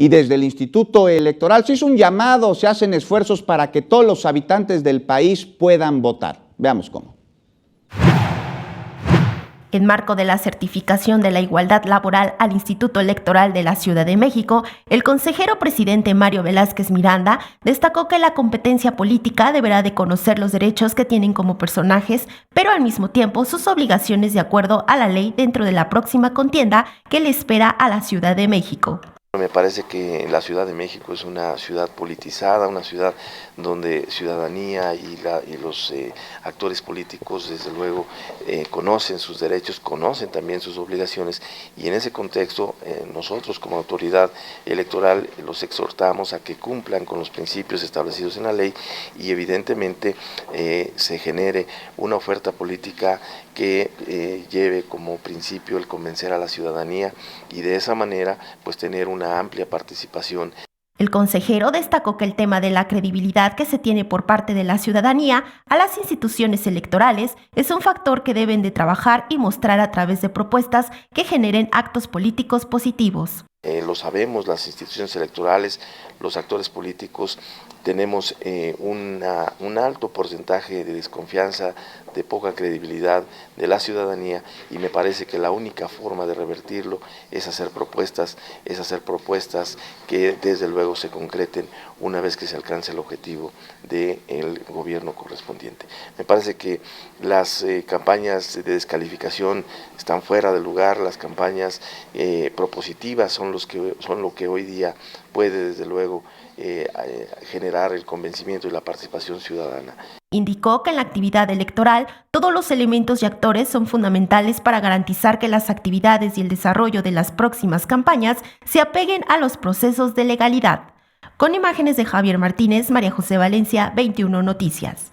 y desde el Instituto Electoral se hizo un llamado, se hacen esfuerzos para que todos los habitantes del país puedan votar. Veamos cómo. En marco de la certificación de la igualdad laboral al Instituto Electoral de la Ciudad de México, el consejero presidente Mario Velázquez Miranda destacó que la competencia política deberá de conocer los derechos que tienen como personajes, pero al mismo tiempo sus obligaciones de acuerdo a la ley dentro de la próxima contienda que le espera a la Ciudad de México. Me parece que la Ciudad de México es una ciudad politizada, una ciudad donde ciudadanía y los actores políticos desde luego conocen sus derechos, conocen también sus obligaciones, y en ese contexto nosotros como autoridad electoral los exhortamos a que cumplan con los principios establecidos en la ley y evidentemente se genere una oferta política que lleve como principio el convencer a la ciudadanía y de esa manera pues tener una amplia participación. El consejero destacó que el tema de la credibilidad que se tiene por parte de la ciudadanía a las instituciones electorales es un factor que deben de trabajar y mostrar a través de propuestas que generen actos políticos positivos. Lo sabemos, las instituciones electorales, los actores políticos, tenemos un alto porcentaje de desconfianza, de poca credibilidad de la ciudadanía, y me parece que la única forma de revertirlo es hacer propuestas que desde luego se concreten una vez que se alcance el objetivo del gobierno correspondiente. Me parece que las campañas de descalificación están fuera de lugar, las campañas propositivas son lo que hoy día puede desde luego generar el convencimiento y la participación ciudadana. Indicó que en la actividad electoral todos los elementos y actores son fundamentales para garantizar que las actividades y el desarrollo de las próximas campañas se apeguen a los procesos de legalidad. Con imágenes de Javier Martínez, María José Valencia, 21 Noticias.